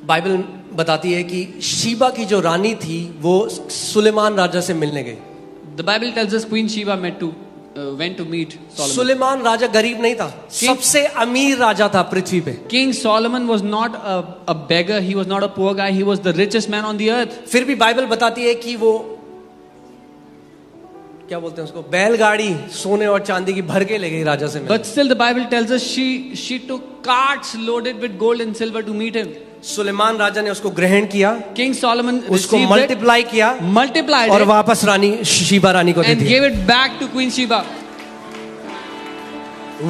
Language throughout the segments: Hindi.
बाइबल बताती है कि शीबा की जो रानी थी वो सुलेमान राजा से मिलने गई. The Bible tells us Queen Sheba went to meet Solomon. Suleman राजा गरीब नहीं था, सबसे अमीर राजा था पृथ्वी पे. King Solomon was not a beggar, he was not a poor guy, he was the richest man on the earth. फिर भी बाइबल बताती है कि वो क्या बोलते हैं उसको, बैलगाड़ी सोने और चांदी की भर के ले गई राजा से मिलने. But still the Bible tells us she took carts loaded with gold and silver to meet him. Suleman राजा ने उसको ग्रहण किया, King Solomon उसको received मल्टीप्लाई किया, multiplied और it, वापस रानी शीबा रानी को दे and दिया. gave it back to Queen Sheba.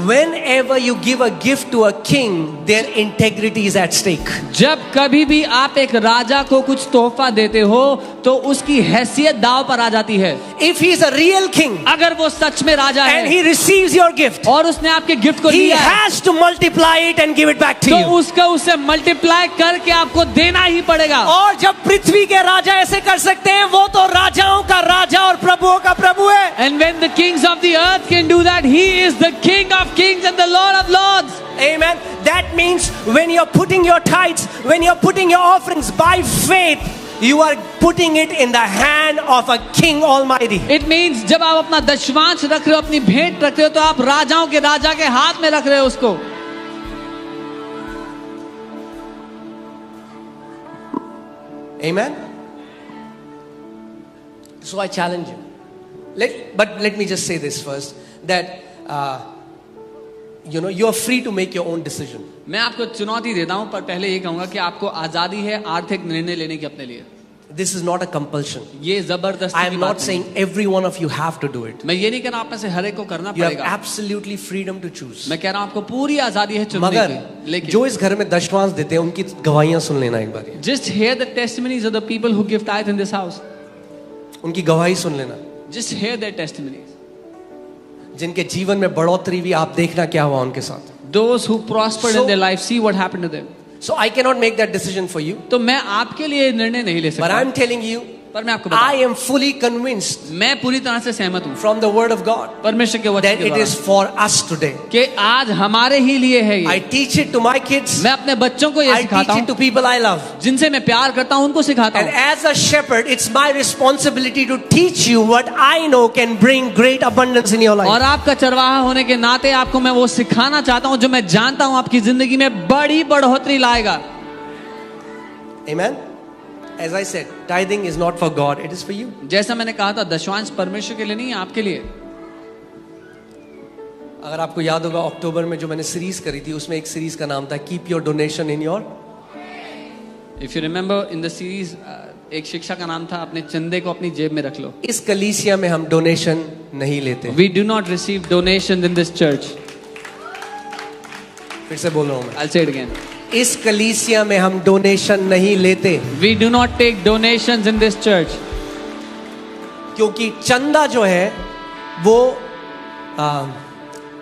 Whenever you give a gift to a king, their integrity is at stake. जब कभी भी आप एक राजा को कुछ तोहफा देते हो तो उसकी हैसियत दांव पर आ जाती है. If he is a real king अगर वो सच में राजा and है he receives your gift, और उसने आपके गिफ्ट को he लिया है, has to multiply it and give it back to तो you. उसका उसे मल्टीप्लाई करके आपको देना ही पड़ेगा. और जब पृथ्वी के राजा ऐसे कर सकते हैं, वो तो राजाओं का राजा और प्रभुओं का प्रभु है. And when the kings of the earth can do that, he is the King of kings and the Lord of lords. Amen. That means when you're putting your tithes, when you're putting your offerings by faith, you are putting it in the hand of a king almighty. It means जब आप अपना दशमांश रख रहे हो, अपनी भेंट रख रहे हो, तो आप राजाओं के राजा के हाथ में रख रहे हो उसको. Amen. So I challenge you. Let me just say this first, that you are free to make your own decision. मैं आपको चुनौती देता हूं, पर पहले ये कहूंगा कि आपको आजादी है आर्थिक निर्णय लेने की अपने लिए. This is not a compulsion. ये जबरदस्ती I की am बात not नहीं. saying every one of you have to do it. मैं ये नहीं कह रहा आप में से हर एक को करना You have पड़ेगा. absolutely freedom to choose. मैं कह रहा हूं आपको पूरी आजादी है चुनने मगर की. लेकिन जो इस घर में दशमांश देते हैं उनकी गवाहियां सुन लेना एक बार. just hear the testimonies of the people who give tithe in this house. उनकी गवाही सुन लेना. Just hear their testimonies. जिनके जीवन में बढ़ोतरी भी, आप देखना क्या हुआ उनके साथ. Those who prospered So- in their life, see what happened to them. So I cannot make that decision for you. तो मैं आपके लिए निर्णय नहीं ले But सकता. I am telling you, पर मैं आपको I बता, am fully convinced मैं पूरी तरह से सहमत हूं from the word of God परमेश्वर के वचन that के it is द्वारा for us today. कि आज हमारे ही लिए है I ये. teach it to my kids. मैं अपने बच्चों को ये I सिखाता teach it हूं, to people I love. जिनसे मैं प्यार करता हूं उनको सिखाता And हूं. as a shepherd, it's my responsibility to teach you what I know can bring great abundance in your life. और आपका चरवाहा होने के नाते आपको मैं वो सिखाना चाहता हूं जो मैं जानता हूं आपकी जिंदगी में बड़ी बढ़ोतरी लाएगा. Amen. As I said, tithing is not for God, it is for you. जैसा मैंने कहा था, दशमांश परमेश्वर के लिए नहीं है, आपके लिए. अगर आपको याद होगा, अक्टूबर में जो मैंने सीरीज करी थी, उसमें एक सीरीज का नाम था keep your donation in your. If you remember in the series, एक शिक्षा का नाम था अपने चंदे को अपनी जेब में रख लो. इस कलीसिया में हम डोनेशन नहीं लेते. We do not receive donations in this church. फिर से बोल रहा हूं मैं, I'll say it again. इस कलीसिया में हम डोनेशन नहीं लेते. We do not take donations in this church. क्योंकि चंदा जो है वो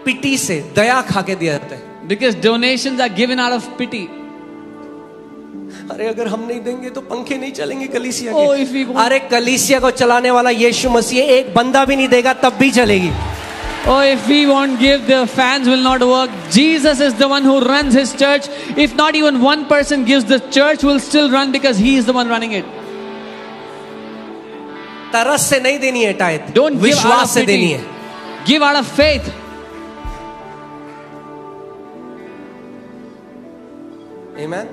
पिटी से, दया खा के दिया जाता है. Because donations are given out of pity. अरे अगर हम नहीं देंगे तो पंखे नहीं चलेंगे कलीसिया Oh, के. if we won't- अरे कलीसिया को चलाने वाला यीशु मसीह है, एक बंदा भी नहीं देगा तब भी चलेगी. Oh, if we won't give, the fans will not work. Jesus is the one who runs his church. If not even one person gives, the church will still run because he is the one running it. तरस से नहीं देनी है टाइट, Don't give out विश्वास of से देनी pity. है. Give out of faith. Amen.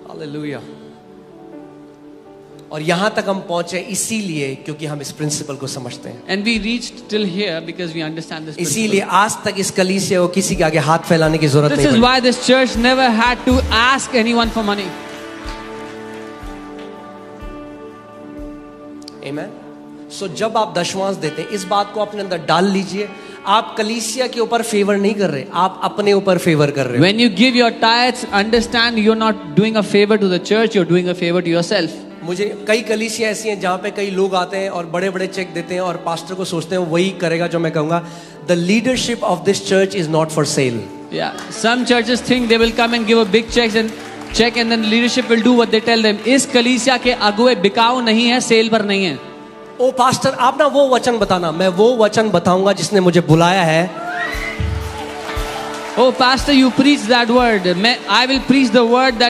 Hallelujah. और यहां तक हम पहुंचे इसीलिए क्योंकि हम इस प्रिंसिपल को समझते हैं. And we reached till here because we understand this इसीलिए principle. आज तक इस कलीसिया को किसी के आगे हाथ फैलाने की जरूरत This नहीं is पड़ी. why this church never had to ask anyone for money. Amen. So जब आप दशमांश देते हैं, इस बात को अपने अंदर डाल लीजिए. आप कलीसिया के ऊपर फेवर नहीं कर रहे, आप अपने ऊपर फेवर कर रहे हो. When you give your tithes, understand you're not doing a favor to the church, you're doing a favor to yourself. मुझे कई कलीसिया ऐसी हैं जहाँ पे कई लोग आते हैं और बड़े बड़े चेक देते हैं और पास्टर को सोचते हैं वही करेगा जो मैं कहूँगा. The leadership of this church is not for sale. Yeah, some churches think they will come and give a big check and then leadership will do what they tell them. इस कलीसिया के अगुए बिकाऊ नहीं है, सेल पर नहीं है. ओ पास्टर, आप ना वो वचन बताना. मैं वो वचन बताऊंगा जिसने मुझे बुलाया है. Oh pastor, you preach that word. I will preach the word that